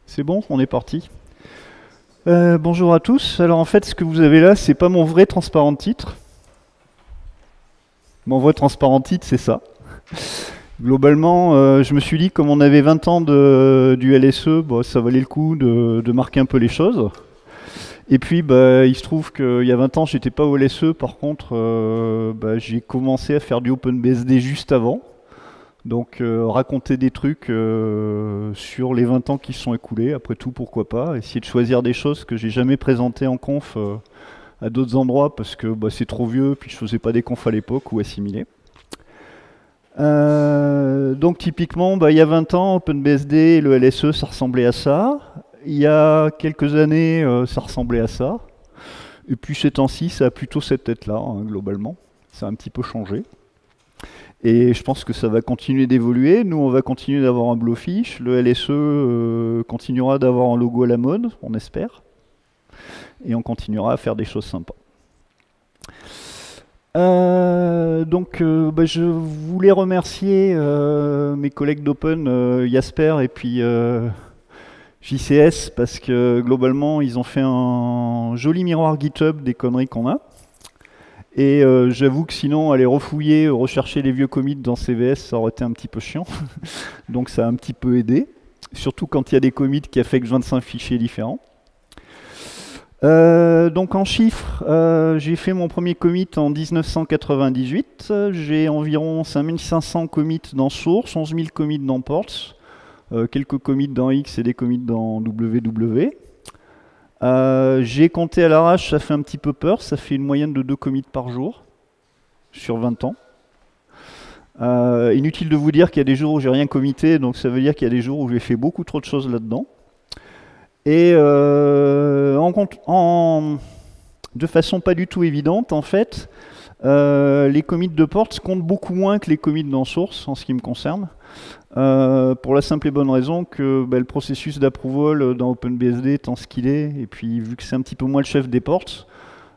C'est bon, on est parti. Bonjour à tous. Alors en fait, ce que vous avez là, c'est pas mon vrai transparent titre. Mon vrai transparent titre, c'est ça. Globalement, je me suis dit, comme on avait 20 ans du LSE, bon, ça valait le coup de marquer un peu les choses. Et puis, il se trouve qu'il y a 20 ans, j'étais pas au LSE. Par contre, j'ai commencé à faire du OpenBSD juste avant. Donc raconter des trucs sur les 20 ans qui se sont écoulés, après tout pourquoi pas, essayer de choisir des choses que j'ai jamais présentées en conf à d'autres endroits parce que c'est trop vieux, puis je faisais pas des confs à l'époque ou assimilés. Donc typiquement, il y a 20 ans, OpenBSD et le LSE, ça ressemblait à ça. Il y a quelques années, ça ressemblait à ça. Et puis ces temps-ci, ça a plutôt cette tête-là, hein, globalement. Ça a un petit peu changé. Et je pense que ça va continuer d'évoluer. Nous, on va continuer d'avoir un Blowfish. Le LSE continuera d'avoir un logo à la mode, on espère. Et on continuera à faire des choses sympas. Je voulais remercier mes collègues d'Open, Jasper et puis JCS, parce que globalement, ils ont fait un joli miroir GitHub des conneries qu'on a. Et j'avoue que sinon, aller refouiller, rechercher les vieux commits dans CVS, ça aurait été un petit peu chiant. Donc ça a un petit peu aidé. Surtout quand il y a des commits qui affectent 25 fichiers différents. Donc en chiffres, j'ai fait mon premier commit en 1998. J'ai environ 5500 commits dans Source, 11 000 commits dans Ports, quelques commits dans X et des commits dans WW. J'ai compté à l'arrache, ça fait un petit peu peur, ça fait une moyenne de 2 commits par jour, sur 20 ans. Inutile de vous dire qu'il y a des jours où j'ai rien commité, donc ça veut dire qu'il y a des jours où j'ai fait beaucoup trop de choses là-dedans. Et de façon pas du tout évidente, en fait, les commits de ports comptent beaucoup moins que les commits dans source, en ce qui me concerne. Pour la simple et bonne raison que le processus d'approval dans OpenBSD étant ce qu'il est, et puis vu que c'est un petit peu moi le chef des ports,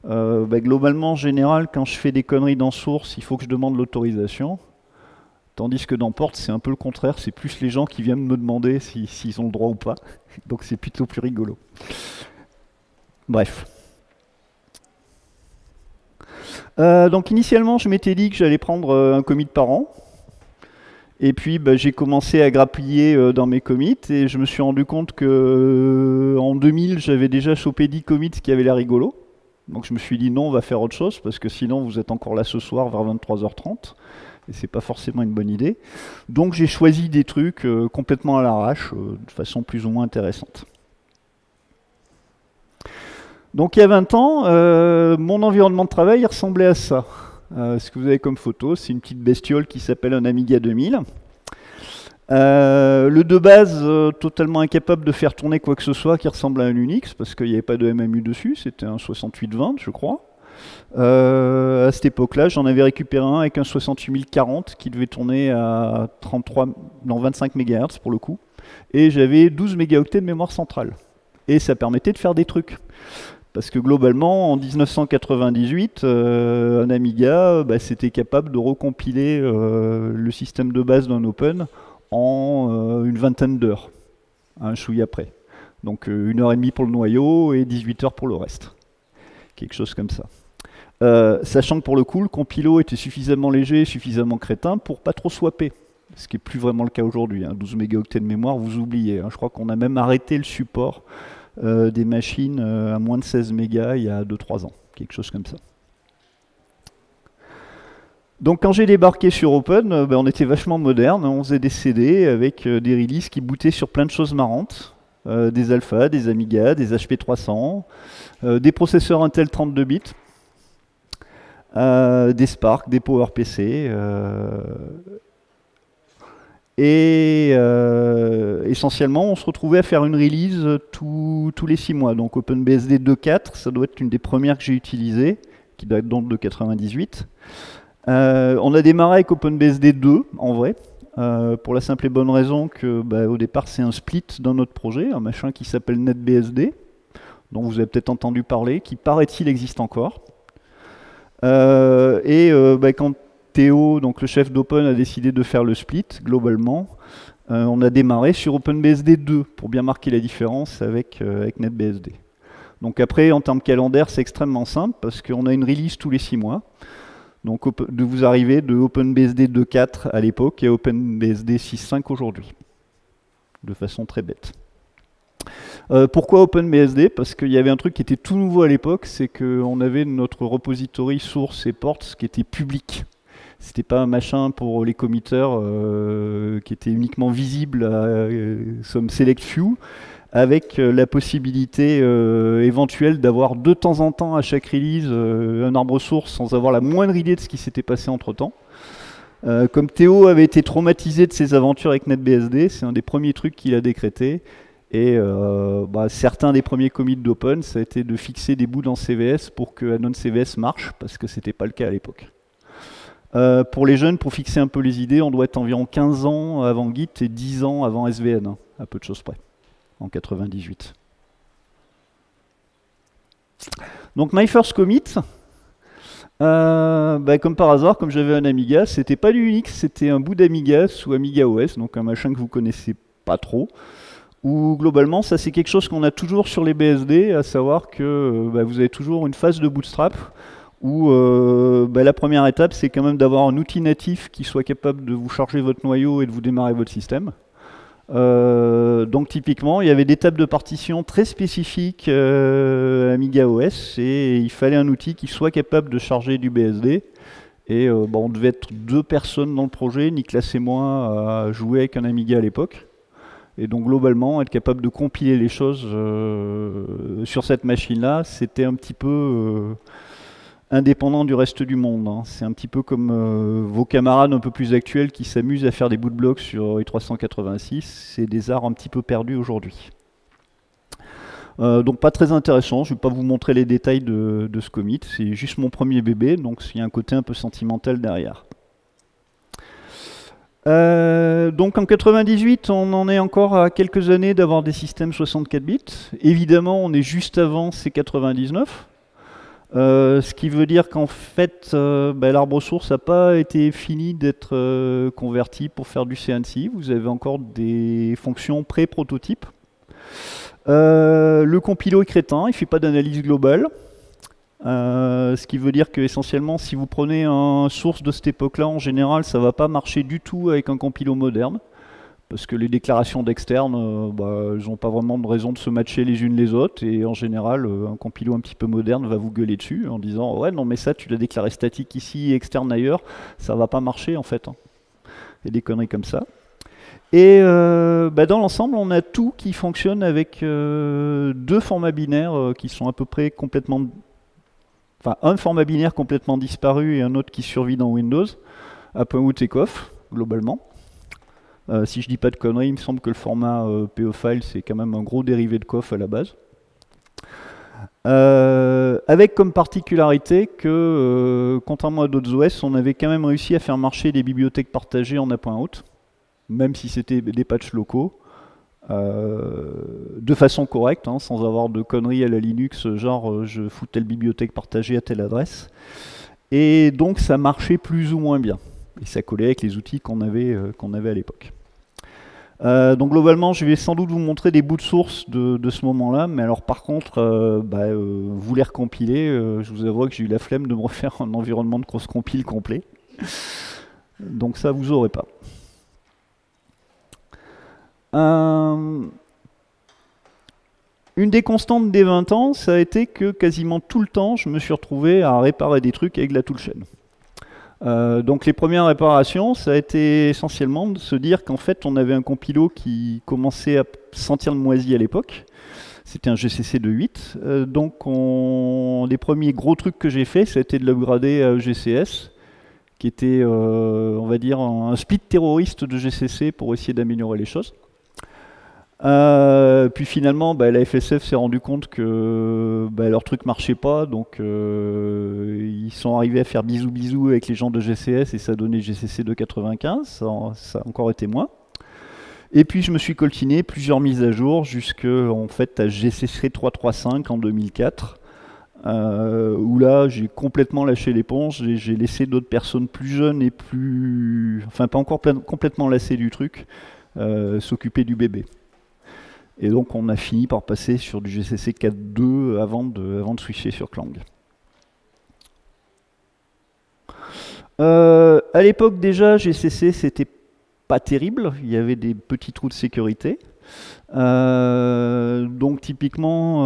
globalement, en général, quand je fais des conneries dans source, il faut que je demande l'autorisation. Tandis que dans Ports, c'est un peu le contraire, c'est plus les gens qui viennent me demander s'ils ont le droit ou pas. Donc c'est plutôt plus rigolo. Bref. Donc initialement, je m'étais dit que j'allais prendre un commit par an. Et puis j'ai commencé à grappiller dans mes commits et je me suis rendu compte que en 2000, j'avais déjà chopé 10 commits qui avaient l'air rigolo. Donc je me suis dit non, on va faire autre chose parce que sinon vous êtes encore là ce soir vers 23h30. Et c'est pas forcément une bonne idée. Donc j'ai choisi des trucs complètement à l'arrache, de façon plus ou moins intéressante. Donc il y a 20 ans, mon environnement de travail ressemblait à ça. Ce que vous avez comme photo, c'est une petite bestiole qui s'appelle un Amiga 2000. Le de base, totalement incapable de faire tourner quoi que ce soit qui ressemble à un Unix, parce qu'il n'y avait pas de MMU dessus, c'était un 6820, je crois. À cette époque-là, j'en avais récupéré un avec un 68040 qui devait tourner à 25 MHz pour le coup. Et j'avais 12 mégaoctets de mémoire centrale. Et ça permettait de faire des trucs. Parce que globalement, en 1998, un Amiga, c'était capable de recompiler le système de base d'un Open en une vingtaine d'heures. Un chouïa après. Donc 1h30 pour le noyau et 18 heures pour le reste. Quelque chose comme ça. Sachant que pour le coup, le compilo était suffisamment léger, suffisamment crétin pour pas trop swapper. Ce qui n'est plus vraiment le cas aujourd'hui. 12 mégaoctets de mémoire, vous oubliez. Je crois qu'on a même arrêté le support des machines à moins de 16 mégas il y a 2-3 ans. Quelque chose comme ça. Donc quand j'ai débarqué sur Open, on était vachement moderne. On faisait des CD avec des releases qui bootaient sur plein de choses marrantes. Des Alpha, des Amiga, des HP 300, des processeurs Intel 32 bits. Des Spark, des PowerPC, essentiellement on se retrouvait à faire une release tous les 6 mois. Donc OpenBSD 2.4, ça doit être une des premières que j'ai utilisées, qui doit être donc de 98. On a démarré avec OpenBSD 2 en vrai, pour la simple et bonne raison que au départ c'est un split dans notre projet, un machin qui s'appelle NetBSD, dont vous avez peut-être entendu parler, qui paraît-il existe encore. Quand Théo, donc le chef d'Open, a décidé de faire le split globalement. On a démarré sur OpenBSD 2 pour bien marquer la différence avec NetBSD. Donc après, en termes calendaire, c'est extrêmement simple parce qu'on a une release tous les 6 mois. Donc de vous arriver de OpenBSD 2.4 à l'époque et OpenBSD 6.5 aujourd'hui, de façon très bête. Pourquoi OpenBSD? Parce qu'il y avait un truc qui était tout nouveau à l'époque, c'est qu'on avait notre repository source et ports qui était public. C'était pas un machin pour les committeurs qui était uniquement visible à some select few, avec la possibilité éventuelle d'avoir de temps en temps à chaque release un arbre source sans avoir la moindre idée de ce qui s'était passé entre temps. Comme Théo avait été traumatisé de ses aventures avec NetBSD, c'est un des premiers trucs qu'il a décrété. Et certains des premiers commits d'Open, ça a été de fixer des bouts dans CVS pour que Anon CVS marche, parce que c'était pas le cas à l'époque. Pour les jeunes, pour fixer un peu les idées, on doit être environ 15 ans avant Git et 10 ans avant SVN, hein, à peu de choses près, en 98. Donc My First Commit, comme par hasard, comme j'avais un Amiga, c'était pas du Unix, c'était un bout d'Amiga sous Amiga OS, donc un machin que vous connaissez pas trop. Où globalement, ça c'est quelque chose qu'on a toujours sur les BSD, à savoir que vous avez toujours une phase de bootstrap où la première étape c'est quand même d'avoir un outil natif qui soit capable de vous charger votre noyau et de vous démarrer votre système. Donc typiquement, il y avait des tables de partition très spécifiques Amiga OS et il fallait un outil qui soit capable de charger du BSD. Et on devait être 2 personnes dans le projet, Nicolas et moi, à jouer avec un Amiga à l'époque. Et donc globalement, être capable de compiler les choses sur cette machine-là, c'était un petit peu indépendant du reste du monde. Hein. C'est un petit peu comme vos camarades un peu plus actuels qui s'amusent à faire des bouts de blocs sur i386. C'est des arts un petit peu perdus aujourd'hui. Donc pas très intéressant, je ne vais pas vous montrer les détails de ce commit. C'est juste mon premier bébé, donc il y a un côté un peu sentimental derrière. Donc en 98, on en est encore à quelques années d'avoir des systèmes 64 bits. Évidemment, on est juste avant C99. Ce qui veut dire qu'en fait, l'arbre source n'a pas été fini d'être converti pour faire du CNC. Vous avez encore des fonctions pré-prototypes. Le compilo est crétin, il ne fait pas d'analyse globale. Ce qui veut dire que essentiellement, si vous prenez un source de cette époque-là, en général, ça ne va pas marcher du tout avec un compilo moderne, parce que les déclarations d'externe, elles n'ont pas vraiment de raison de se matcher les unes les autres, et en général, un compilo un petit peu moderne va vous gueuler dessus en disant « Ouais, non mais ça, tu l'as déclaré statique ici, externe ailleurs, ça ne va pas marcher en fait. Hein. » Et des conneries comme ça. Et dans l'ensemble, on a tout qui fonctionne avec 2 formats binaires qui sont à peu près complètement... Enfin, un format binaire complètement disparu et un autre qui survit dans Windows, AppOut et COF, globalement. Si je dis pas de conneries, il me semble que le format PO-File, c'est quand même un gros dérivé de COF à la base. Avec comme particularité que, contrairement à d'autres OS, on avait quand même réussi à faire marcher des bibliothèques partagées en AppOut, même si c'était des patchs locaux. De façon correcte, hein, sans avoir de conneries à la Linux, genre je fous telle bibliothèque partagée à telle adresse. Et donc ça marchait plus ou moins bien. Et ça collait avec les outils qu'on avait à l'époque. Donc globalement, je vais sans doute vous montrer des bouts de source de ce moment-là, mais alors par contre, vous les recompilez, je vous avoue que j'ai eu la flemme de me refaire un environnement de cross-compile complet. Donc ça, vous n'aurez pas. Une des constantes des 20 ans, ça a été que quasiment tout le temps, je me suis retrouvé à réparer des trucs avec la toolchain. Donc les premières réparations, ça a été essentiellement de se dire qu'en fait, on avait un compilo qui commençait à sentir le moisi à l'époque. C'était un GCC de 8. Donc les premiers gros trucs que j'ai fait, ça a été de l'upgrader à EGCS, qui était, on va dire, un split terroriste de GCC pour essayer d'améliorer les choses. Puis finalement, la FSF s'est rendu compte que leur truc marchait pas, donc ils sont arrivés à faire bisous avec les gens de GCS et ça a donné GCC 2.95, ça a encore été moins. Et puis je me suis coltiné plusieurs mises à jour jusqu'à en fait à GCC 3.3.5 en 2004, où là j'ai complètement lâché l'éponge, j'ai laissé d'autres personnes plus jeunes et plus, enfin pas encore complètement lassées du truc, s'occuper du bébé. Et donc on a fini par passer sur du GCC 4.2 avant de switcher sur Clang. À l'époque déjà, GCC c'était pas terrible, il y avait des petits trous de sécurité. Donc typiquement,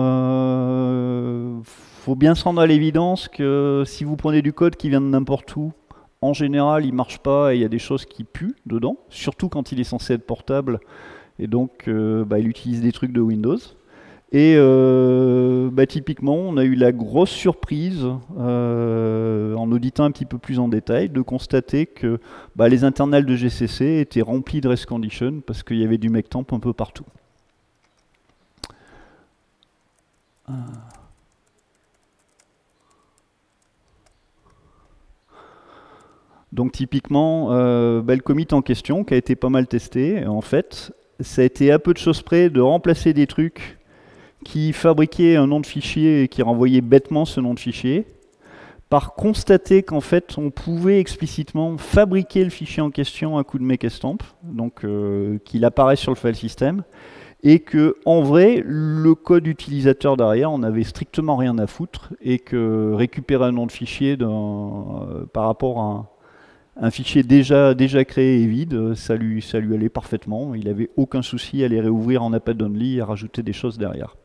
faut bien se rendre à l'évidence que si vous prenez du code qui vient de n'importe où, en général il marche pas et il y a des choses qui puent dedans, surtout quand il est censé être portable et donc il utilise des trucs de Windows. Et typiquement, on a eu la grosse surprise, en auditant un petit peu plus en détail, de constater que les internals de GCC étaient remplis de race condition parce qu'il y avait du mectemp un peu partout. Donc typiquement, le commit en question, qui a été pas mal testé, en fait, ça a été à peu de choses près de remplacer des trucs qui fabriquaient un nom de fichier et qui renvoyaient bêtement ce nom de fichier, par constater qu'en fait on pouvait explicitement fabriquer le fichier en question à coup de make estamp, donc qu'il apparaît sur le file system, et que en vrai le code utilisateur derrière on avait strictement rien à foutre, et que récupérer un nom de fichier par rapport à un fichier déjà créé et vide, ça lui allait parfaitement, il n'avait aucun souci à les réouvrir en append only et à rajouter des choses derrière.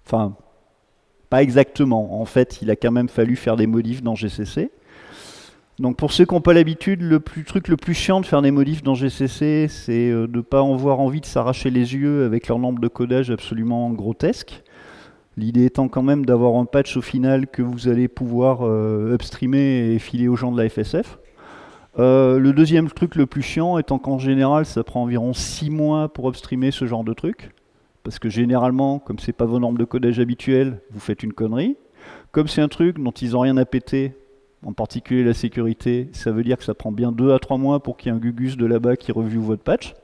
Enfin, pas exactement. En fait, il a quand même fallu faire des modifs dans GCC. Donc pour ceux qui n'ont pas l'habitude, le truc le plus chiant de faire des modifs dans GCC, c'est de ne pas avoir envie de s'arracher les yeux avec leur nombre de codage absolument grotesque. L'idée étant quand même d'avoir un patch au final que vous allez pouvoir upstreamer et filer aux gens de la FSF. Le deuxième truc le plus chiant étant qu'en général, ça prend environ 6 mois pour upstreamer ce genre de truc. Parce que généralement, comme c'est pas vos normes de codage habituelles, vous faites une connerie. Comme c'est un truc dont ils n'ont rien à péter, en particulier la sécurité, ça veut dire que ça prend bien 2 à 3 mois pour qu'il y ait un gugus de là-bas qui review votre patch.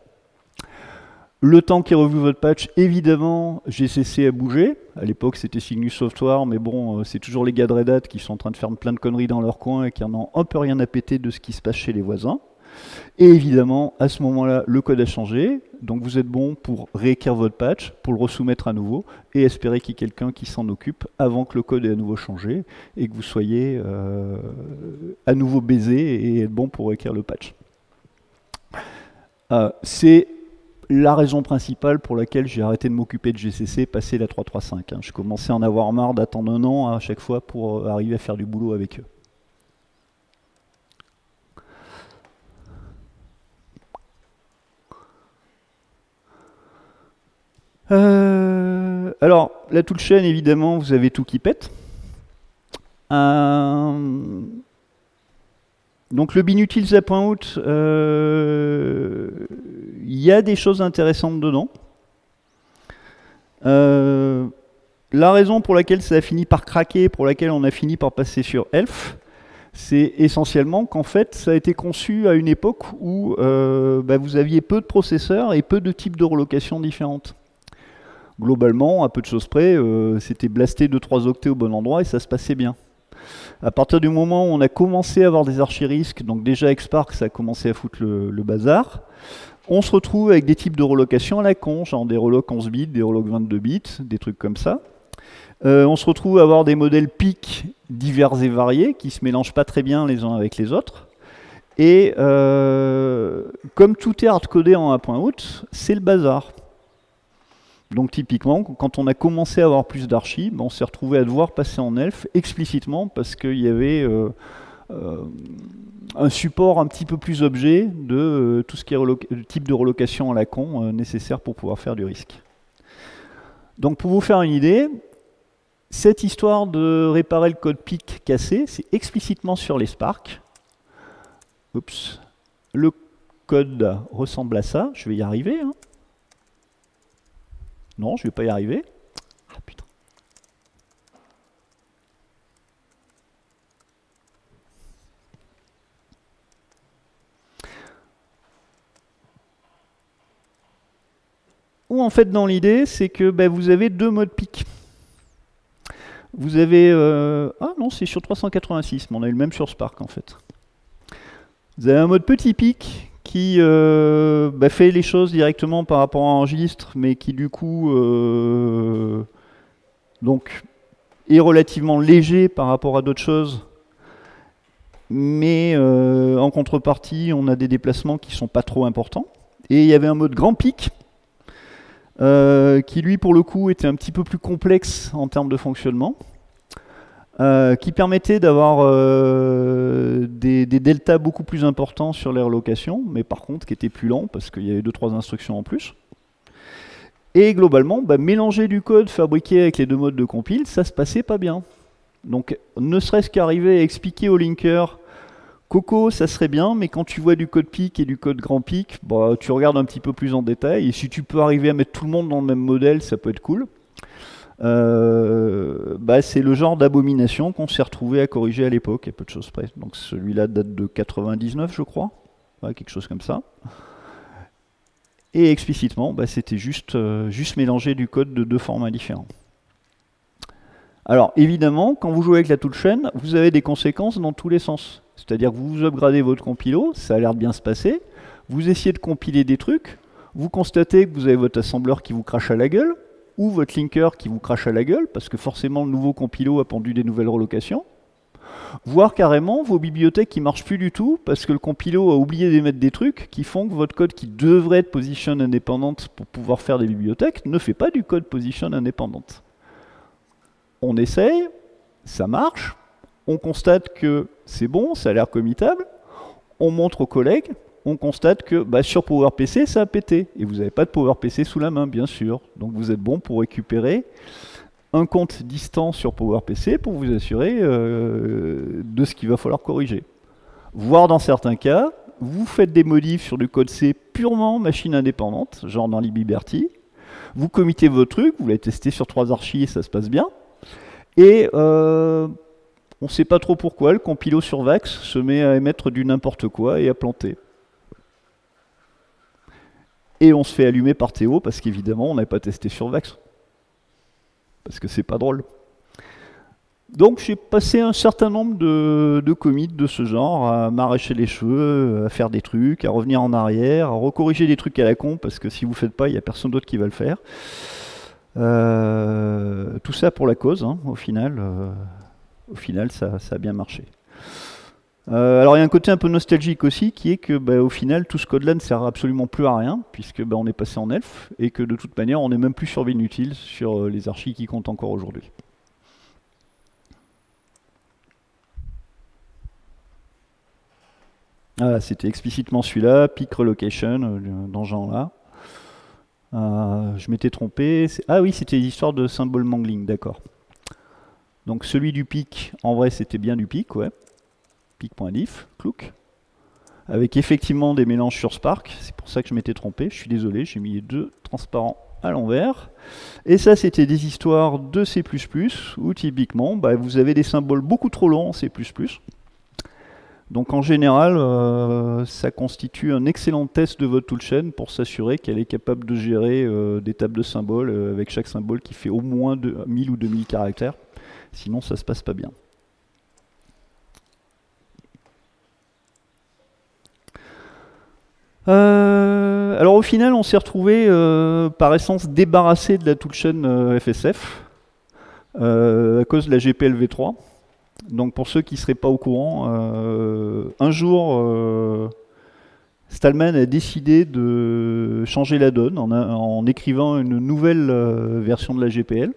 Le temps qu'il review votre patch, évidemment, GCC a bougé. À l'époque, c'était Cygnus Software, mais bon, c'est toujours les gars de Red Hat qui sont en train de faire plein de conneries dans leur coin et qui en ont un peu rien à péter de ce qui se passe chez les voisins. Et évidemment, à ce moment-là, le code a changé, donc vous êtes bon pour réécrire votre patch, pour le resoumettre à nouveau, et espérer qu'il y ait quelqu'un qui s'en occupe avant que le code ait à nouveau changé, et que vous soyez à nouveau baisé et être bon pour réécrire le patch. C'est la raison principale pour laquelle j'ai arrêté de m'occuper de GCC, passé la 3.3.5. Je commençais à en avoir marre d'attendre un an à chaque fois pour arriver à faire du boulot avec eux. Alors, la toolchain, évidemment, vous avez tout qui pète. Donc le binutils.out, il y a des choses intéressantes dedans. La raison pour laquelle ça a fini par craquer, pour laquelle on a fini par passer sur Elf, c'est essentiellement qu'en fait, ça a été conçu à une époque où vous aviez peu de processeurs et peu de types de relocation différentes. Globalement, à peu de choses près, c'était blasté 2-3 octets au bon endroit et ça se passait bien. À partir du moment où on a commencé à avoir des archirisques, donc déjà avec Spark, ça a commencé à foutre le bazar, on se retrouve avec des types de relocation à la con, genre des relocs 11 bits, des relocs 22 bits, des trucs comme ça. On se retrouve à avoir des modèles PIC divers et variés, qui se mélangent pas très bien les uns avec les autres. Et comme tout est hardcodé en A.out, c'est le bazar. Donc typiquement, quand on a commencé à avoir plus d'archives, on s'est retrouvé à devoir passer en Elf explicitement parce qu'il y avait un support un petit peu plus objet de tout ce qui est type de relocation à la con nécessaire pour pouvoir faire du risque. Donc pour vous faire une idée, cette histoire de réparer le code PIC cassé, c'est explicitement sur les Spark. Oups. Le code ressemble à ça, je vais y arriver. Non, je ne vais pas y arriver. Ah putain. où en fait dans l'idée, c'est que vous avez deux modes pic. Vous avez... ah non, c'est sur 386, mais on a eu le même sur Spark en fait. Vous avez un mode petit pic qui fait les choses directement par rapport à un registre, mais qui du coup donc, est relativement léger par rapport à d'autres choses. Mais en contrepartie, on a des déplacements qui ne sont pas trop importants. Et il y avait un mode grand pic, qui lui, pour le coup, était un petit peu plus complexe en termes de fonctionnement, qui permettait d'avoir des deltas beaucoup plus importants sur les relocations, mais par contre, qui était plus lent, parce qu'il y avait 2-3 instructions en plus. Et globalement, mélanger du code fabriqué avec les deux modes de compile, ça se passait pas bien. Donc, ne serait-ce qu'arriver à expliquer au linker Coco, ça serait bien, mais quand tu vois du code pic et du code grand pic, tu regardes un petit peu plus en détail. Et si tu peux arriver à mettre tout le monde dans le même modèle, ça peut être cool. C'est le genre d'abomination qu'on s'est retrouvé à corriger à l'époque, à peu de choses près. Donc celui-là date de 99, je crois. Ouais, quelque chose comme ça. Et explicitement, c'était juste mélanger du code de deux formats différents. Alors évidemment, quand vous jouez avec la toolchain, vous avez des conséquences dans tous les sens. C'est-à-dire que vous upgradez votre compilo, ça a l'air de bien se passer, vous essayez de compiler des trucs, vous constatez que vous avez votre assembleur qui vous crache à la gueule, ou votre linker qui vous crache à la gueule, parce que forcément le nouveau compilo a pondu des nouvelles relocations, voire carrément vos bibliothèques qui ne marchent plus du tout, parce que le compilo a oublié d'émettre des trucs qui font que votre code qui devrait être position indépendante pour pouvoir faire des bibliothèques ne fait pas du code position indépendante. On essaye, ça marche, on constate que c'est bon, ça a l'air committable, on montre aux collègues, on constate que sur PowerPC, ça a pété. Et vous n'avez pas de PowerPC sous la main, bien sûr. Donc vous êtes bon pour récupérer un compte distant sur PowerPC pour vous assurer de ce qu'il va falloir corriger. Voire dans certains cas, vous faites des modifs sur du code C purement machine indépendante, genre dans libLiberty, vous committez vos trucs, vous l'avez testé sur 3 archis et ça se passe bien. Et on ne sait pas trop pourquoi, le compilo sur Vax se met à émettre du n'importe quoi et à planter. Et on se fait allumer par Théo parce qu'évidemment on n'avait pas testé sur Vax. Parce que c'est pas drôle. Donc j'ai passé un certain nombre de commits de ce genre, à m'arracher les cheveux, à faire des trucs, à revenir en arrière, à recorriger des trucs à la con, parce que si vous ne faites pas, il n'y a personne d'autre qui va le faire. Tout ça pour la cause, hein, au final ça a bien marché. Alors il y a un côté un peu nostalgique aussi, qui est que au final tout ce code-là ne sert absolument plus à rien, puisque on est passé en elf, et que de toute manière on n'est même plus sur Vinutile, sur les archis qui comptent encore aujourd'hui. Ah, c'était explicitement celui-là, pick relocation, dans ce genre-là. Je m'étais trompé. Ah oui, c'était l'histoire de symbole mangling, d'accord. Donc celui du pic, en vrai c'était bien du pic, ouais. Pic.diff, clouk. Avec effectivement des mélanges sur Spark, c'est pour ça que je m'étais trompé, je suis désolé, j'ai mis les deux transparents à l'envers. Et ça c'était des histoires de C++, où typiquement vous avez des symboles beaucoup trop longs en C++. Donc en général, ça constitue un excellent test de votre toolchain pour s'assurer qu'elle est capable de gérer des tables de symboles avec chaque symbole qui fait au moins 1000 ou 2000 caractères. Sinon, ça se passe pas bien. Alors au final, on s'est retrouvé par essence débarrassé de la toolchain FSF à cause de la GPL v3. Donc pour ceux qui ne seraient pas au courant, un jour, Stallman a décidé de changer la donne en écrivant une nouvelle version de la GPL,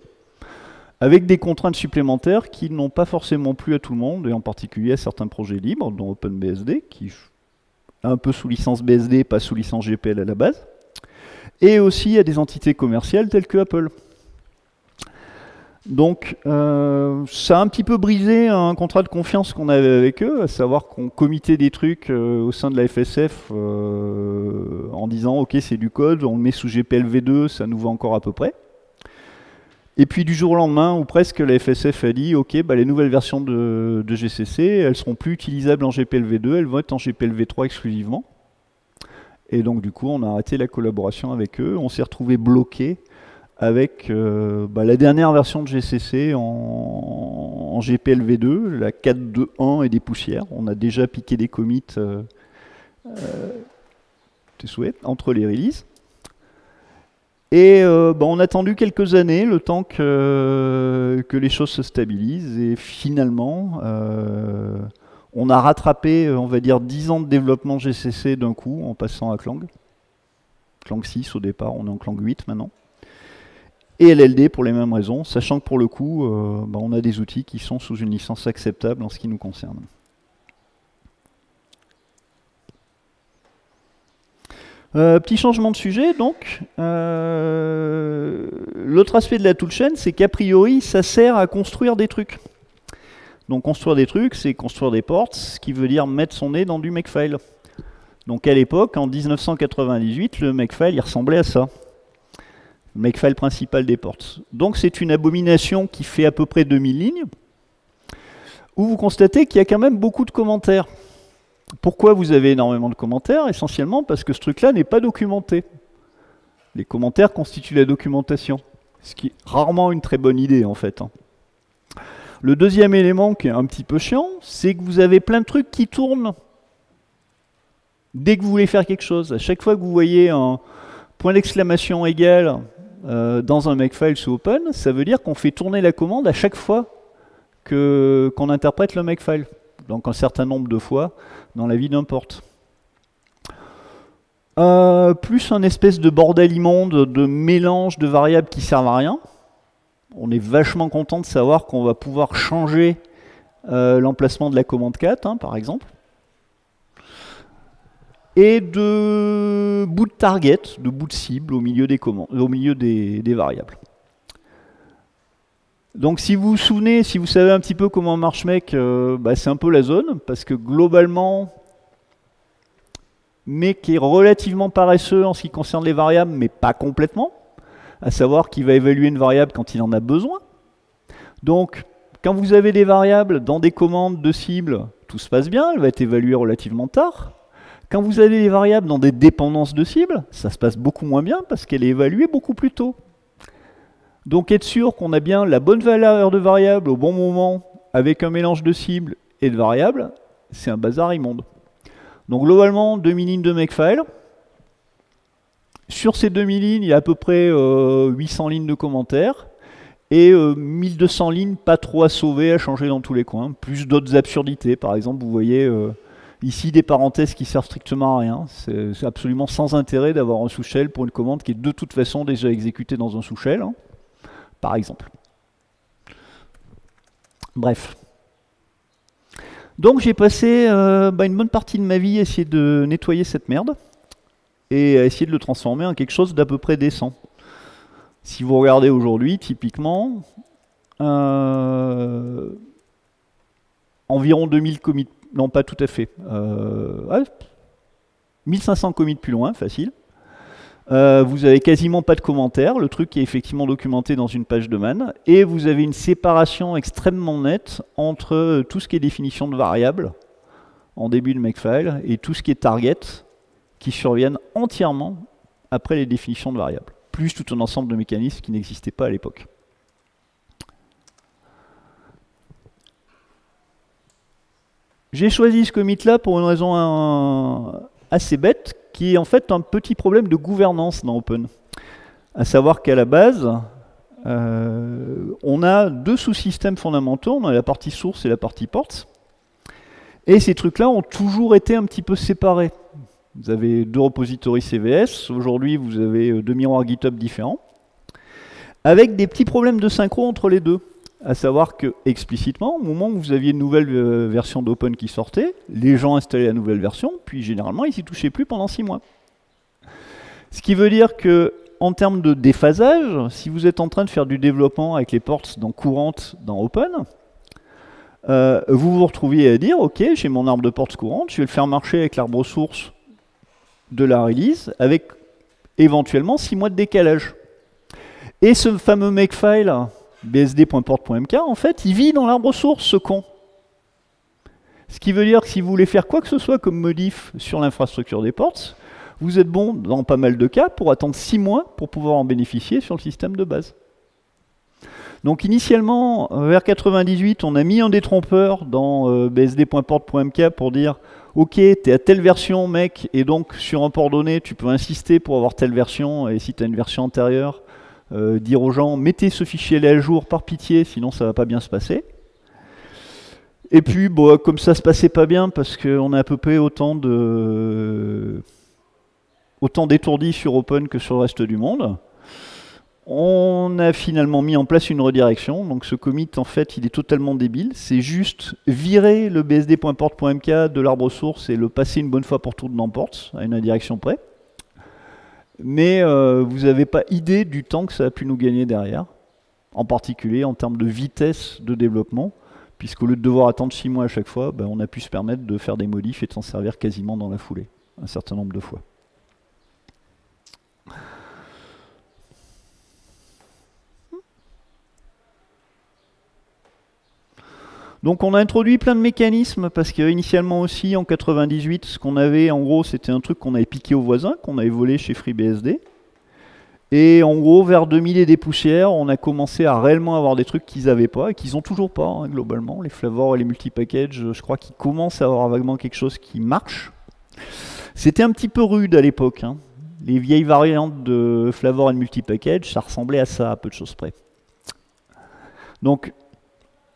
avec des contraintes supplémentaires qui n'ont pas forcément plu à tout le monde, et en particulier à certains projets libres, dont OpenBSD, qui est un peu sous licence BSD, pas sous licence GPL à la base, et aussi à des entités commerciales telles que Apple. Donc ça a un petit peu brisé un contrat de confiance qu'on avait avec eux, à savoir qu'on committait des trucs au sein de la FSF en disant ok c'est du code, on le met sous GPL v2, ça nous va encore à peu près. Et puis du jour au lendemain, ou presque, la FSF a dit ok les nouvelles versions de GCC, elles seront plus utilisables en GPL v2, elles vont être en GPL v3 exclusivement. Et donc du coup, on a arrêté la collaboration avec eux. On s'est retrouvé bloqué avec la dernière version de GCC en GPLv2, la 4.2.1 et des poussières. On a déjà piqué des commits tes souhaits, entre les releases. Et on a attendu quelques années, le temps que les choses se stabilisent. Et finalement, on a rattrapé, on va dire, 10 ans de développement GCC d'un coup, en passant à Clang. Clang 6 au départ, on est en Clang 8 maintenant. Et LLD pour les mêmes raisons, sachant que pour le coup, on a des outils qui sont sous une licence acceptable en ce qui nous concerne. Petit changement de sujet, donc. L'autre aspect de la toolchain, c'est qu'a priori, ça sert à construire des trucs. Donc construire des trucs, c'est construire des ports, ce qui veut dire mettre son nez dans du makefile. Donc à l'époque, en 1998, le makefile, il ressemblait à ça. Le makefile principal des ports. Donc c'est une abomination qui fait à peu près 2000 lignes, où vous constatez qu'il y a quand même beaucoup de commentaires. Pourquoi vous avez énormément de commentaires? Essentiellement parce que ce truc-là n'est pas documenté. Les commentaires constituent la documentation, ce qui est rarement une très bonne idée en fait. Le deuxième élément qui est un petit peu chiant, c'est que vous avez plein de trucs qui tournent dès que vous voulez faire quelque chose. À chaque fois que vous voyez un point d'exclamation égal dans un makefile sous Open, ça veut dire qu'on fait tourner la commande à chaque fois qu'on interprète le makefile. Donc un certain nombre de fois dans la vie d'un port. Plus un espèce de bordel immonde de mélange de variables qui servent à rien. On est vachement content de savoir qu'on va pouvoir changer l'emplacement de la commande 4, par exemple. Et de bout de target, de bout de cible au milieu des commandes, au milieu des variables. Donc si vous vous souvenez, si vous savez un petit peu comment marche Make, c'est un peu la zone, parce que globalement, Make est relativement paresseux en ce qui concerne les variables, mais pas complètement. À savoir qu'il va évaluer une variable quand il en a besoin. Donc, quand vous avez des variables dans des commandes de cible, tout se passe bien, elle va être évaluée relativement tard. Quand vous avez des variables dans des dépendances de cible, ça se passe beaucoup moins bien parce qu'elle est évaluée beaucoup plus tôt. Donc être sûr qu'on a bien la bonne valeur de variable au bon moment avec un mélange de cibles et de variables, c'est un bazar immonde. Donc globalement, 2000 lignes de makefile. Sur ces 2000 lignes, il y a à peu près 800 lignes de commentaires et 1200 lignes pas trop à sauver, à changer dans tous les coins. Plus d'autres absurdités. Par exemple, vous voyez ici des parenthèses qui servent strictement à rien. C'est absolument sans intérêt d'avoir un sous-shell pour une commande qui est de toute façon déjà exécutée dans un sous-shell, par exemple. Bref. Donc j'ai passé une bonne partie de ma vie à essayer de nettoyer cette merde et à essayer de le transformer en quelque chose d'à peu près décent. Si vous regardez aujourd'hui, typiquement, environ 2000 commits, non pas tout à fait, 1500 commits plus loin, facile. Vous avez quasiment pas de commentaires, le truc est effectivement documenté dans une page de man, et vous avez une séparation extrêmement nette entre tout ce qui est définition de variables en début de makefile et tout ce qui est target qui surviennent entièrement après les définitions de variables, plus tout un ensemble de mécanismes qui n'existaient pas à l'époque. J'ai choisi ce commit-là pour une raison assez bête, qui est en fait un petit problème de gouvernance dans Open. À savoir qu'à la base, on a deux sous-systèmes fondamentaux, on a la partie source et la partie ports. Et ces trucs-là ont toujours été un petit peu séparés. Vous avez deux repositories CVS, aujourd'hui vous avez deux miroirs GitHub différents, avec des petits problèmes de synchro entre les deux. À savoir que, explicitement, au moment où vous aviez une nouvelle version d'Open qui sortait, les gens installaient la nouvelle version, puis généralement ils s'y touchaient plus pendant 6 mois. Ce qui veut dire que, en termes de déphasage, si vous êtes en train de faire du développement avec les ports courantes dans Open, vous vous retrouviez à dire, ok, j'ai mon arbre de ports courante, je vais le faire marcher avec l'arbre source de la release, avec éventuellement 6 mois de décalage. Et ce fameux makefile, bsd.port.mk, en fait, il vit dans l'arbre source, ce con. Ce qui veut dire que si vous voulez faire quoi que ce soit comme modif sur l'infrastructure des ports, vous êtes bon dans pas mal de cas pour attendre 6 mois pour pouvoir en bénéficier sur le système de base. Donc initialement, vers 98, on a mis un détrompeur dans bsd.port.mk pour dire « Ok, t'es à telle version, mec, et donc sur un port donné, tu peux insister pour avoir telle version, et si tu as une version antérieure, dire aux gens « Mettez ce fichier-là à jour par pitié, sinon ça va pas bien se passer ». Et puis, bon, comme ça se passait pas bien, parce qu'on a à peu près autant d'étourdis sur Open que sur le reste du monde, on a finalement mis en place une redirection. Donc ce commit, en fait, il est totalement débile. C'est juste virer le bsd.port.mk de l'arbre source et le passer une bonne fois pour toutes dans ports, à une direction près. Mais vous n'avez pas idée du temps que ça a pu nous gagner derrière, en particulier en termes de vitesse de développement, puisqu'au lieu de devoir attendre 6 mois à chaque fois, ben, on a pu se permettre de faire des modifs et de s'en servir quasiment dans la foulée, un certain nombre de fois. Donc on a introduit plein de mécanismes, parce qu'initialement aussi, en 98, ce qu'on avait, en gros, c'était un truc qu'on avait piqué aux voisins, qu'on avait volé chez FreeBSD. Et en gros, vers 2000 et des poussières, on a commencé à réellement avoir des trucs qu'ils n'avaient pas, et qu'ils n'ont toujours pas, hein, globalement. Les flavors et les multipackages, je crois qu'ils commencent à avoir vaguement quelque chose qui marche. C'était un petit peu rude à l'époque, hein. Les vieilles variantes de flavor et de multipackage, ça ressemblait à ça, à peu de choses près. Donc,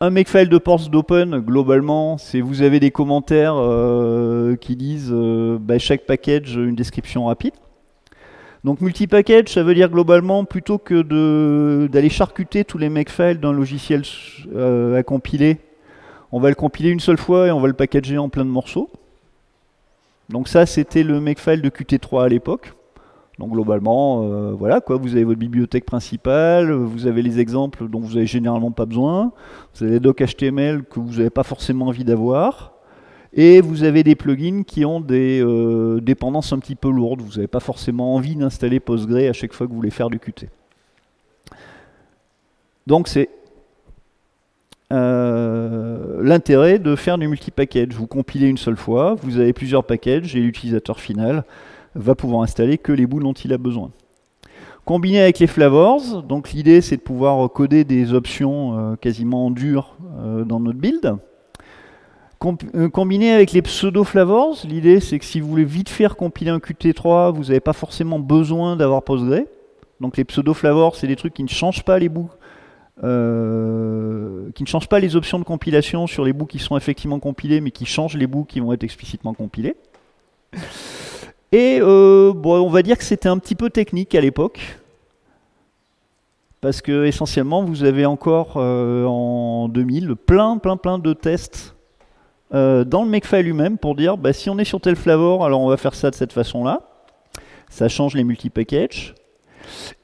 un makefile de ports d'open, globalement, c'est vous avez des commentaires qui disent bah, chaque package une description rapide. Donc multipackage, ça veut dire globalement, plutôt que d'aller charcuter tous les makefiles d'un logiciel à compiler, on va le compiler une seule fois et on va le packager en plein de morceaux. Donc ça, c'était le makefile de Qt3 à l'époque. Donc globalement, voilà quoi, vous avez votre bibliothèque principale, vous avez les exemples dont vous n'avez généralement pas besoin, vous avez les docs HTML que vous n'avez pas forcément envie d'avoir, et vous avez des plugins qui ont des dépendances un petit peu lourdes, vous n'avez pas forcément envie d'installer Postgre à chaque fois que vous voulez faire du Qt. Donc c'est l'intérêt de faire du multipackage. Vous compilez une seule fois, vous avez plusieurs packages, et l'utilisateur final va pouvoir installer que les bouts dont il a besoin. Combiné avec les flavors, donc l'idée c'est de pouvoir coder des options quasiment en dur dans notre build. Combiné avec les pseudo-flavors, l'idée c'est que si vous voulez vite faire compiler un Qt3, vous n'avez pas forcément besoin d'avoir Postgre. Donc les pseudo-flavors, c'est des trucs qui ne changent pas les bouts, qui ne changent pas les options de compilation sur les bouts qui sont effectivement compilés, mais qui changent les bouts qui vont être explicitement compilés. Et bon, on va dire que c'était un petit peu technique à l'époque, parce que essentiellement vous avez encore en 2000 plein de tests dans le makefile lui-même pour dire bah, si on est sur tel flavor, alors on va faire ça de cette façon-là. Ça change les multipackages.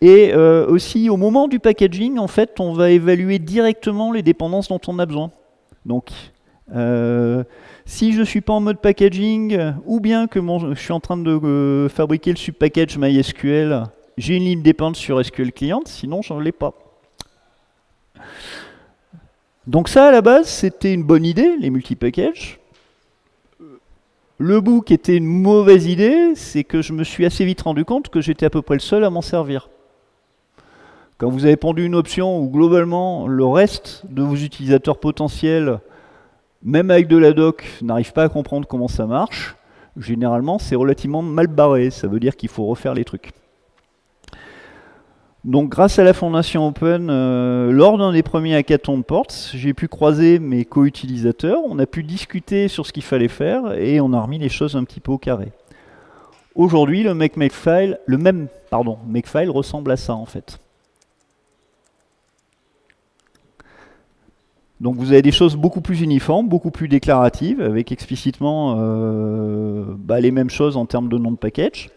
Et aussi au moment du packaging, en fait, on va évaluer directement les dépendances dont on a besoin. Donc si je ne suis pas en mode packaging, ou bien que je suis en train de fabriquer le subpackage MySQL, j'ai une ligne dépendante sur SQL Client, sinon je ne l'ai pas. Donc ça, à la base, c'était une bonne idée, les multipackages. Le bout qui était une mauvaise idée, c'est que je me suis assez vite rendu compte que j'étais à peu près le seul à m'en servir. Quand vous avez pondu une option où globalement le reste de vos utilisateurs potentiels, même avec de la doc, n'arrive pas à comprendre comment ça marche, généralement c'est relativement mal barré, ça veut dire qu'il faut refaire les trucs. Donc grâce à la fondation Open, lors d'un des premiers hackathons de ports, j'ai pu croiser mes co-utilisateurs, on a pu discuter sur ce qu'il fallait faire et on a remis les choses un petit peu au carré. Aujourd'hui, le makefile ressemble à ça en fait. Donc vous avez des choses beaucoup plus uniformes, beaucoup plus déclaratives, avec explicitement les mêmes choses en termes de nom de package.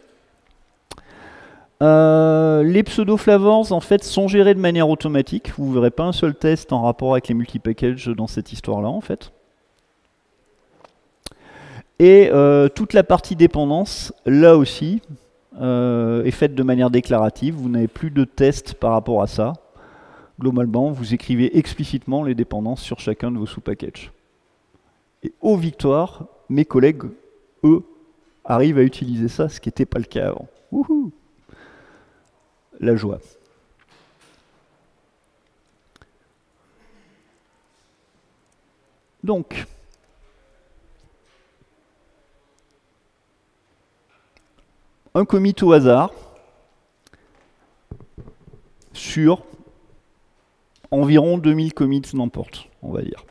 Les pseudo-flavors en fait sont gérés de manière automatique. Vous ne verrez pas un seul test en rapport avec les multipackages dans cette histoire-là en fait. Et toute la partie dépendance, là aussi, est faite de manière déclarative. Vous n'avez plus de tests par rapport à ça. Globalement, vous écrivez explicitement les dépendances sur chacun de vos sous-packages. Et aux victoires, mes collègues, eux, arrive à utiliser ça, ce qui n'était pas le cas avant. Wouhou! La joie. Donc, un commit au hasard sur environ 2000 commits n'importe, on va dire.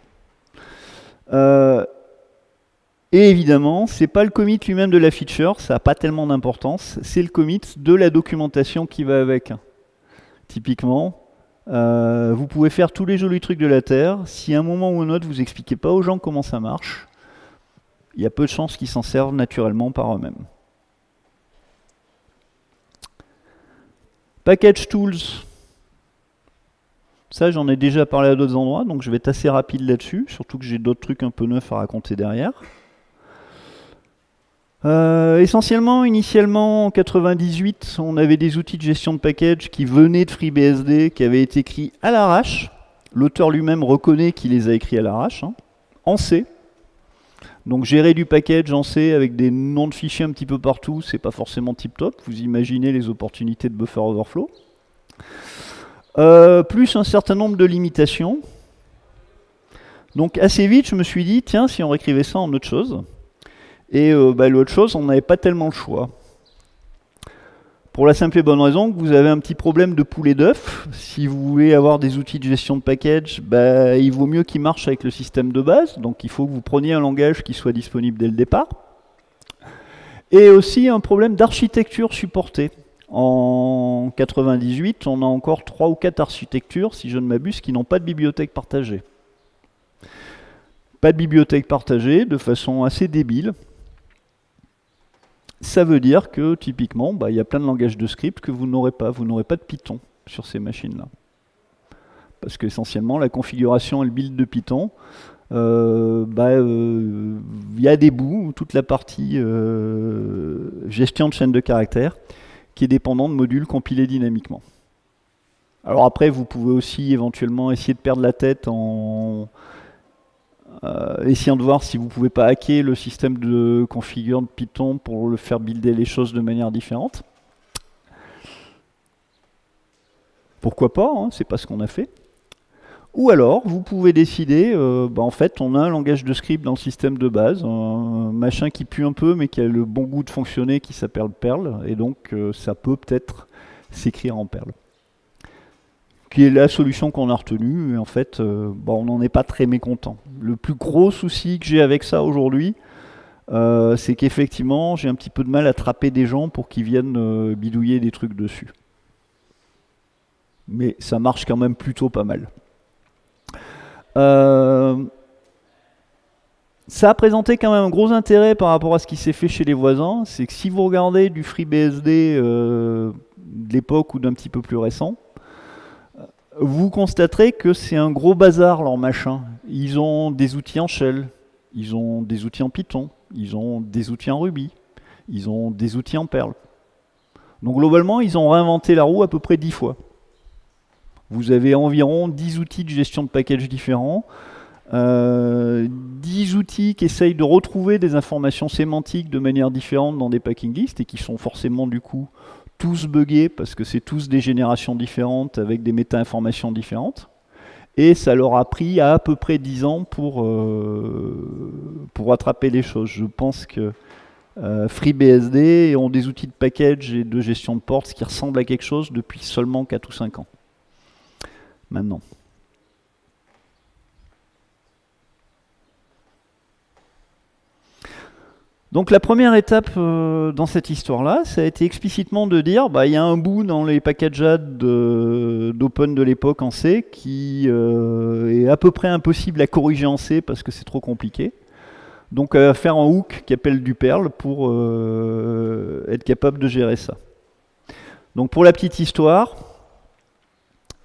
Et évidemment, ce n'est pas le commit lui-même de la feature, ça n'a pas tellement d'importance, c'est le commit de la documentation qui va avec. Typiquement, vous pouvez faire tous les jolis trucs de la Terre, si à un moment ou un autre vous n'expliquez pas aux gens comment ça marche, il y a peu de chances qu'ils s'en servent naturellement par eux-mêmes. Package Tools. Ça, j'en ai déjà parlé à d'autres endroits, donc je vais être assez rapide là-dessus, surtout que j'ai d'autres trucs un peu neufs à raconter derrière. Essentiellement, initialement, en 98, on avait des outils de gestion de package qui venaient de FreeBSD, qui avaient été écrits à l'arrache. L'auteur lui-même reconnaît qu'il les a écrits à l'arrache, hein, en C. Donc gérer du package en C avec des noms de fichiers un petit peu partout, c'est pas forcément tip-top. Vous imaginez les opportunités de buffer overflow. Plus un certain nombre de limitations. Donc assez vite, je me suis dit, tiens, si on réécrivait ça en autre chose. Et l'autre chose, on n'avait pas tellement le choix. Pour la simple et bonne raison que vous avez un petit problème de poulet d'œuf. Si vous voulez avoir des outils de gestion de package, il vaut mieux qu'ils marchent avec le système de base. Donc il faut que vous preniez un langage qui soit disponible dès le départ. Et aussi un problème d'architecture supportée. En 98, on a encore 3 ou 4 architectures, si je ne m'abuse, qui n'ont pas de bibliothèque partagée. Pas de bibliothèque partagée, de façon assez débile. Ça veut dire que, typiquement, il y a plein de langages de script que vous n'aurez pas. Vous n'aurez pas de Python sur ces machines-là. Parce qu'essentiellement, la configuration et le build de Python, il y a des bouts, toute la partie gestion de chaîne de caractères, qui est dépendant de modules compilés dynamiquement. Alors après, vous pouvez aussi éventuellement essayer de perdre la tête en essayant de voir si vous ne pouvez pas hacker le système de configure de Python pour le faire builder les choses de manière différente. Pourquoi pas, hein, c'est pas ce qu'on a fait. Ou alors, vous pouvez décider, en fait, on a un langage de script dans le système de base, un machin qui pue un peu, mais qui a le bon goût de fonctionner, qui s'appelle Perl, et donc ça peut peut-être s'écrire en Perl. Qui est la solution qu'on a retenue, et en fait, on n'en est pas très mécontent. Le plus gros souci que j'ai avec ça aujourd'hui, c'est qu'effectivement, j'ai un petit peu de mal à attraper des gens pour qu'ils viennent bidouiller des trucs dessus. Mais ça marche quand même plutôt pas mal. Ça a présenté quand même un gros intérêt par rapport à ce qui s'est fait chez les voisins, c'est que si vous regardez du FreeBSD de l'époque ou d'un petit peu plus récent, vous constaterez que c'est un gros bazar leur machin. Ils ont des outils en Shell, ils ont des outils en Python, ils ont des outils en Ruby, ils ont des outils en Perl. Donc globalement, ils ont réinventé la roue à peu près 10 fois. Vous avez environ 10 outils de gestion de package différents, 10 outils qui essayent de retrouver des informations sémantiques de manière différente dans des packing lists et qui sont forcément du coup tous buggés parce que c'est tous des générations différentes avec des méta-informations différentes. Et ça leur a pris à peu près 10 ans pour attraper les choses. Je pense que FreeBSD ont des outils de package et de gestion de ports qui ressemblent à quelque chose depuis seulement 4 ou 5 ans. Maintenant. Donc la première étape dans cette histoire-là, ça a été explicitement de dire, il y a un bout dans les packageades d'Open de l'époque en C qui est à peu près impossible à corriger en C parce que c'est trop compliqué. Donc faire un hook qui appelle du Perl pour être capable de gérer ça. Donc pour la petite histoire,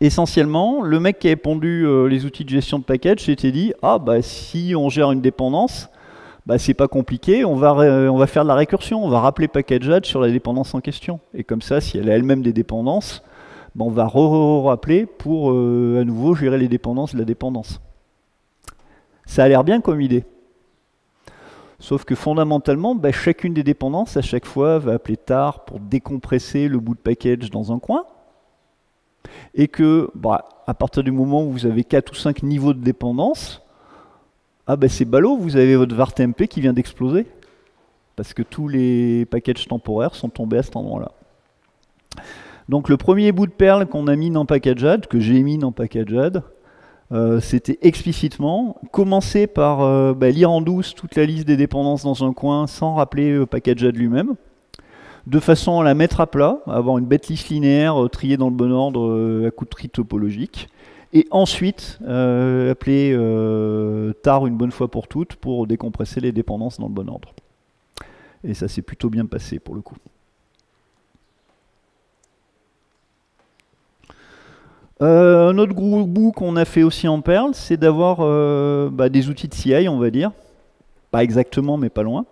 essentiellement, le mec qui a pondu les outils de gestion de package s'était dit, si on gère une dépendance, c'est pas compliqué, on va faire de la récursion, on va rappeler packageade sur la dépendance en question. Et comme ça, si elle a elle-même des dépendances, on va rappeler pour à nouveau gérer les dépendances de la dépendance. Ça a l'air bien comme idée. Sauf que fondamentalement, bah, chacune des dépendances, à chaque fois, va appeler tar pour décompresser le bout de package dans un coin. Et que, bah, à partir du moment où vous avez 4 ou 5 niveaux de dépendance, ah bah, c'est ballot, vous avez votre var TMP qui vient d'exploser. Parce que tous les packages temporaires sont tombés à cet endroit-là. Donc le premier bout de perle qu'on a mis dans packagead, que j'ai mis dans packagead, c'était explicitement commencer par lire en douce toute la liste des dépendances dans un coin sans rappeler packagead lui-même, de façon à la mettre à plat, à avoir une bête liste linéaire triée dans le bon ordre à coup de tri topologique, et ensuite appeler tar une bonne fois pour toutes pour décompresser les dépendances dans le bon ordre. Et ça s'est plutôt bien passé pour le coup. Un autre gros bout qu'on a fait aussi en Perl, c'est d'avoir des outils de CI, on va dire. Pas exactement, mais pas loin.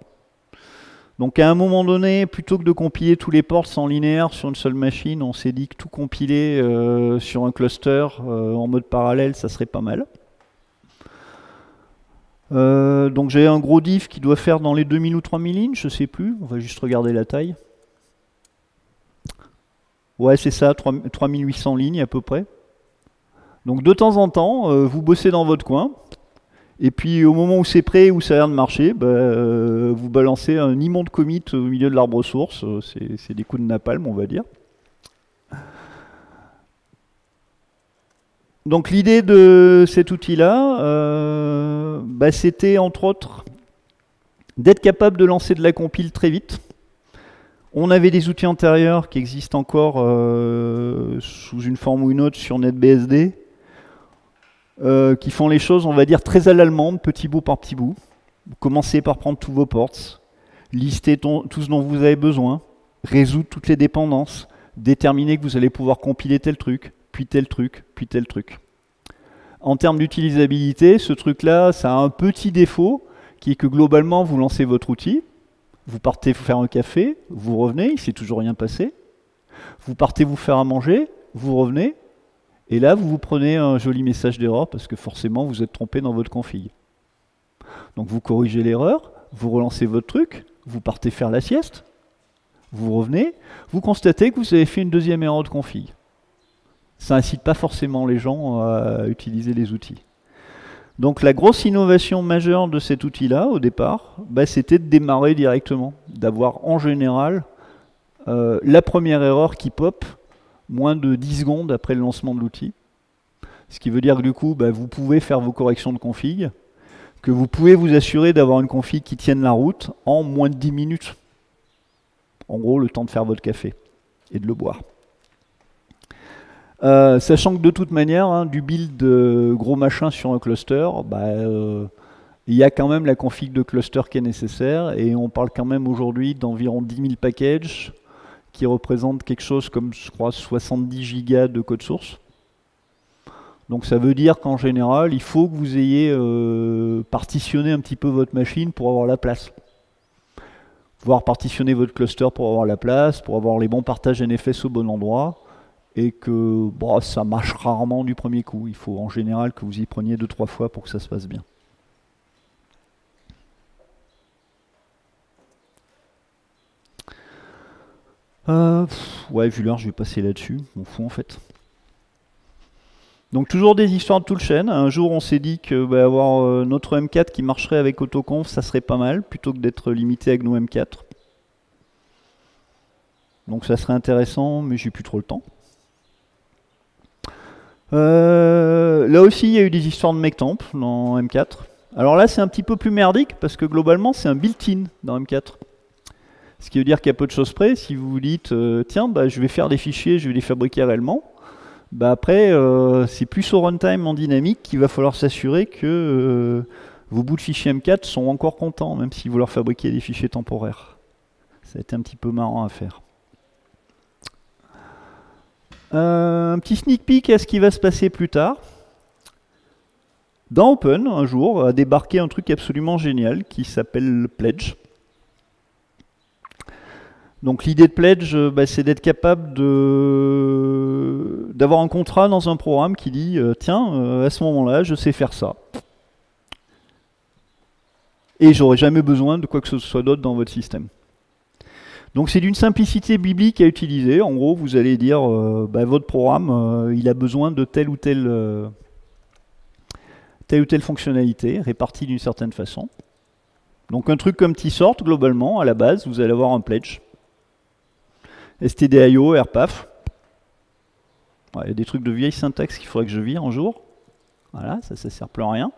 Donc à un moment donné, plutôt que de compiler tous les ports en linéaire sur une seule machine, on s'est dit que tout compiler sur un cluster en mode parallèle, ça serait pas mal. Donc j'ai un gros diff qui doit faire dans les 2000 ou 3000 lignes, je sais plus, on va juste regarder la taille. Ouais, c'est ça, 3800 lignes à peu près. Donc de temps en temps, vous bossez dans votre coin, et puis au moment où c'est prêt, où ça a l'air de marcher, vous balancez un immonde commit au milieu de l'arbre source, c'est des coups de napalm, on va dire. Donc l'idée de cet outil-là, c'était entre autres d'être capable de lancer de la compile très vite. On avait des outils antérieurs qui existent encore sous une forme ou une autre sur NetBSD, qui font les choses, on va dire, très à l'allemande, petit bout par petit bout. Vous commencez par prendre tous vos ports, lister tout ce dont vous avez besoin, résoudre toutes les dépendances, déterminer que vous allez pouvoir compiler tel truc, puis tel truc, puis tel truc. En termes d'utilisabilité, ce truc-là, ça a un petit défaut, qui est que globalement, vous lancez votre outil, vous partez vous faire un café, vous revenez, il ne s'est toujours rien passé. Vous partez vous faire à manger, vous revenez, et là, vous vous prenez un joli message d'erreur parce que forcément, vous êtes trompé dans votre config. Donc vous corrigez l'erreur, vous relancez votre truc, vous partez faire la sieste, vous revenez, vous constatez que vous avez fait une deuxième erreur de config. Ça n'incite pas forcément les gens à utiliser les outils. Donc la grosse innovation majeure de cet outil-là, au départ, c'était de démarrer directement, d'avoir en général la première erreur qui pop moins de 10 secondes après le lancement de l'outil. Ce qui veut dire que du coup, vous pouvez faire vos corrections de config, que vous pouvez vous assurer d'avoir une config qui tienne la route en moins de 10 minutes. En gros, le temps de faire votre café et de le boire. Sachant que de toute manière, du build gros machin sur un cluster, il y a quand même la config de cluster qui est nécessaire, et on parle quand même aujourd'hui d'environ 10 000 packages qui représentent quelque chose comme, je crois, 70 gigas de code source. Donc ça veut dire qu'en général, il faut que vous ayez partitionné un petit peu votre machine pour avoir la place. Voire partitionner votre cluster pour avoir la place, pour avoir les bons partages NFS au bon endroit, et que ça marche rarement du premier coup. Il faut en général que vous y preniez 2-3 fois pour que ça se passe bien. Ouais, vu l'heure, je vais passer là-dessus. On fout en fait. Donc toujours des histoires de toolchain. Un jour, on s'est dit que avoir notre M4 qui marcherait avec AutoConf, ça serait pas mal, plutôt que d'être limité avec nos M4. Donc ça serait intéressant, mais j'ai plus trop le temps. Là aussi, il y a eu des histoires de mectamp dans M4. Alors là, c'est un petit peu plus merdique, parce que globalement, c'est un built-in dans M4. Ce qui veut dire qu'à peu de choses près, si vous vous dites, tiens, je vais faire des fichiers, je vais les fabriquer réellement, après, c'est plus au runtime en dynamique qu'il va falloir s'assurer que vos bouts de fichiers M4 sont encore contents, même si vous leur fabriquez des fichiers temporaires. Ça a été un petit peu marrant à faire. Un petit sneak peek à ce qui va se passer plus tard. Dans Open, un jour, a débarqué un truc absolument génial qui s'appelle Pledge. Donc l'idée de Pledge, c'est d'être capable d'avoir un contrat dans un programme qui dit tiens, à ce moment-là, je sais faire ça. Et j'aurai jamais besoin de quoi que ce soit d'autre dans votre système. Donc c'est d'une simplicité biblique à utiliser. En gros, vous allez dire, votre programme, il a besoin de telle ou telle fonctionnalité, répartie d'une certaine façon. Donc un truc comme tsort, globalement, à la base, vous allez avoir un pledge. stdio, airpath. Il y a des trucs de vieille syntaxe qu'il faudrait que je vire un jour. Voilà, ça ne sert plus à rien.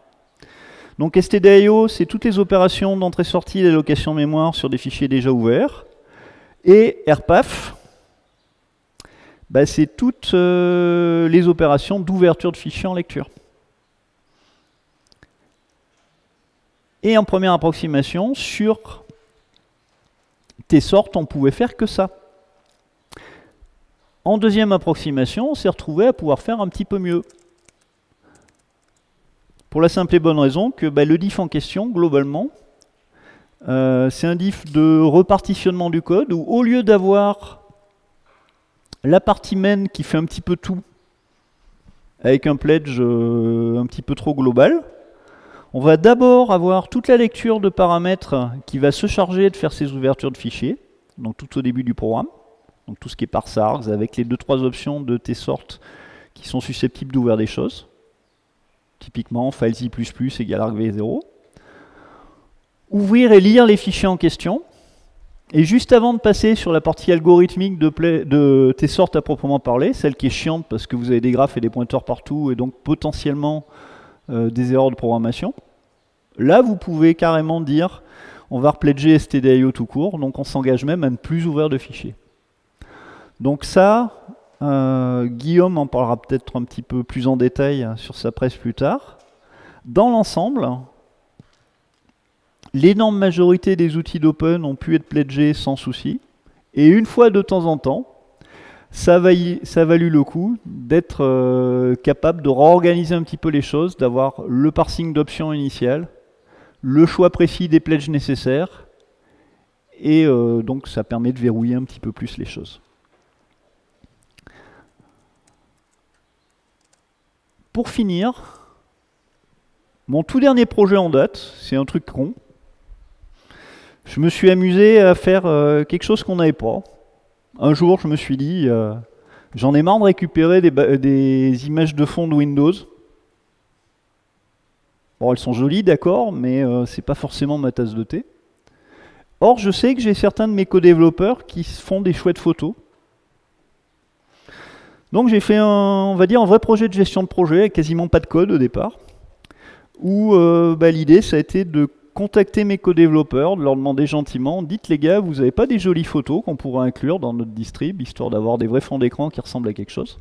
Donc stdio, c'est toutes les opérations d'entrée-sortie et d'allocation mémoire sur des fichiers déjà ouverts. Et airpath, c'est toutes les opérations d'ouverture de fichiers en lecture. Et en première approximation, sur tsort, on pouvait faire que ça. En deuxième approximation, on s'est retrouvé à pouvoir faire un petit peu mieux. Pour la simple et bonne raison que le diff en question, globalement, c'est un diff de repartitionnement du code où, au lieu d'avoir la partie main qui fait un petit peu tout, avec un pledge un petit peu trop global, on va d'abord avoir toute la lecture de paramètres qui va se charger de faire ces ouvertures de fichiers, donc tout au début du programme, donc tout ce qui est parsargs, avec les 2-3 options de tsort qui sont susceptibles d'ouvrir des choses. Typiquement, filesi++ égale argv0. Ouvrir et lire les fichiers en question. Et juste avant de passer sur la partie algorithmique de tsort à proprement parler, celle qui est chiante parce que vous avez des graphes et des pointeurs partout et donc potentiellement des erreurs de programmation, là vous pouvez carrément dire on va repledger stdio tout court, donc on s'engage même à ne plus ouvrir de fichiers. Donc ça, Guillaume en parlera peut-être un petit peu plus en détail sur sa presse plus tard. Dans l'ensemble, l'énorme majorité des outils d'Open ont pu être pledgés sans souci. Et une fois de temps en temps, ça a valu le coup d'être capable de réorganiser un petit peu les choses, d'avoir le parsing d'options initiales, le choix précis des pledges nécessaires, et donc ça permet de verrouiller un petit peu plus les choses. Pour finir, mon tout dernier projet en date, c'est un truc con. Je me suis amusé à faire quelque chose qu'on n'avait pas. Un jour, je me suis dit, j'en ai marre de récupérer des images de fond de Windows. Bon, elles sont jolies, d'accord, mais c'est pas forcément ma tasse de thé. Or, je sais que j'ai certains de mes co-développeurs qui font des chouettes photos. Donc j'ai fait on va dire un vrai projet de gestion de projet, avec quasiment pas de code au départ, où l'idée ça a été de contacter mes co-développeurs, de leur demander gentiment, dites les gars, vous n'avez pas des jolies photos qu'on pourrait inclure dans notre distrib, histoire d'avoir des vrais fonds d'écran qui ressemblent à quelque chose.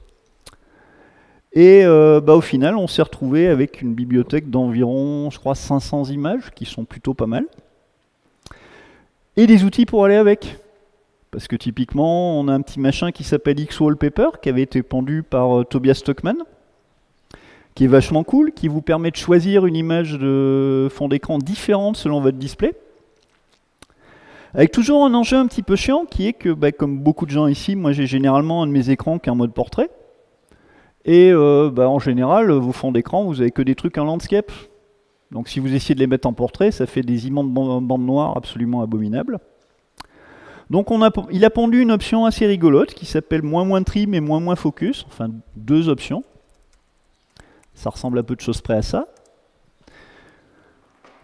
Et au final, on s'est retrouvé avec une bibliothèque d'environ, je crois, 500 images, qui sont plutôt pas mal, et des outils pour aller avec. Parce que typiquement, on a un petit machin qui s'appelle Xwallpaper, qui avait été pendu par Tobias Stockman, qui est vachement cool, qui vous permet de choisir une image de fond d'écran différente selon votre display. Avec toujours un enjeu un petit peu chiant, qui est que, comme beaucoup de gens ici, moi j'ai généralement un de mes écrans qui est en mode portrait. Et en général, vos fonds d'écran, vous avez que des trucs en landscape. Donc si vous essayez de les mettre en portrait, ça fait des immenses bandes noires absolument abominables. Donc il a pondu une option assez rigolote qui s'appelle ---- trim et ---- focus, enfin 2 options. Ça ressemble à peu de choses près à ça.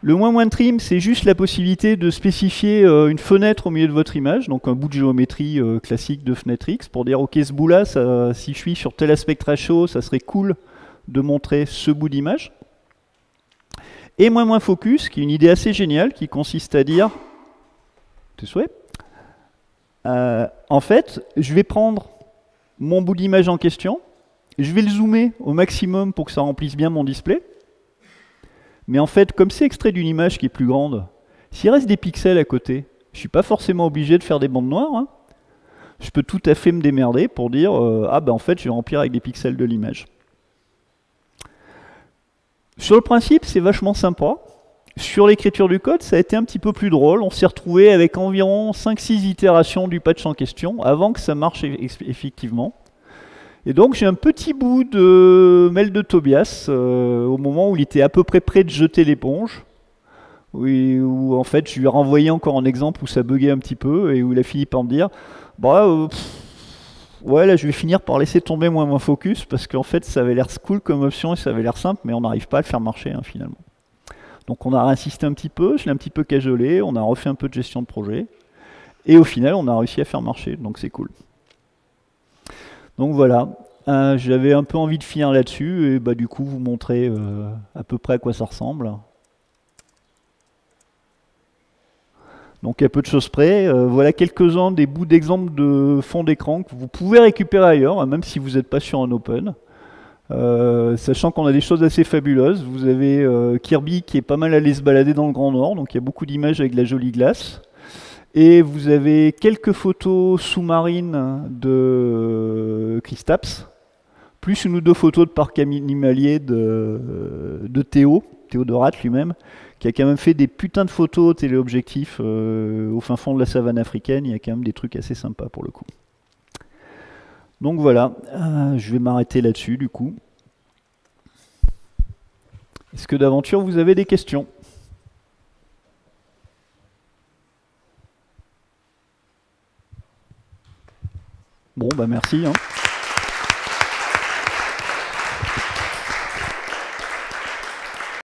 Le ---- trim, c'est juste la possibilité de spécifier une fenêtre au milieu de votre image, donc un bout de géométrie classique de fenêtre X, pour dire ok, ce bout-là, si je suis sur tel aspect ratio, ça serait cool de montrer ce bout d'image. Et ---- focus, qui est une idée assez géniale, qui consiste à dire, tes souhaits, en fait, je vais prendre mon bout d'image en question, je vais le zoomer au maximum pour que ça remplisse bien mon display. Mais en fait, comme c'est extrait d'une image qui est plus grande, s'il reste des pixels à côté, je ne suis pas forcément obligé de faire des bandes noires. Hein. Je peux tout à fait me démerder pour dire en fait, je vais remplir avec des pixels de l'image. Sur le principe, c'est vachement sympa. Sur l'écriture du code, ça a été un petit peu plus drôle. On s'est retrouvé avec environ 5-6 itérations du patch en question avant que ça marche effectivement. Et donc j'ai un petit bout de mail de Tobias au moment où il était à peu près prêt de jeter l'éponge, Oui, où en fait je lui ai renvoyé encore un exemple où ça buguait un petit peu et où il a fini par me dire bah ouais là je vais finir par laisser tomber moi mon focus parce qu'en fait ça avait l'air cool comme option et ça avait l'air simple mais on n'arrive pas à le faire marcher hein, finalement. Donc on a insisté un petit peu, je l'ai un petit peu cajolé, on a refait un peu de gestion de projet et au final on a réussi à faire marcher donc c'est cool. Donc voilà, j'avais un peu envie de finir là-dessus et bah du coup vous montrer à peu près à quoi ça ressemble. Donc à peu de choses près, voilà quelques-uns des bouts d'exemples de fond d'écran que vous pouvez récupérer ailleurs, hein, même si vous n'êtes pas sur un open. Sachant qu'on a des choses assez fabuleuses. Vous avez Kirby qui est pas mal allé se balader dans le Grand Nord, donc il y a beaucoup d'images avec de la jolie glace. Et vous avez quelques photos sous-marines de Kristaps, plus une ou deux photos de parc animalier de Théo, Théodorat lui-même, qui a quand même fait des putains de photos téléobjectifs au fin fond de la savane africaine. Il y a quand même des trucs assez sympas pour le coup. Donc voilà, je vais m'arrêter là-dessus du coup. Est-ce que d'aventure vous avez des questions? Bon bah merci. Hein.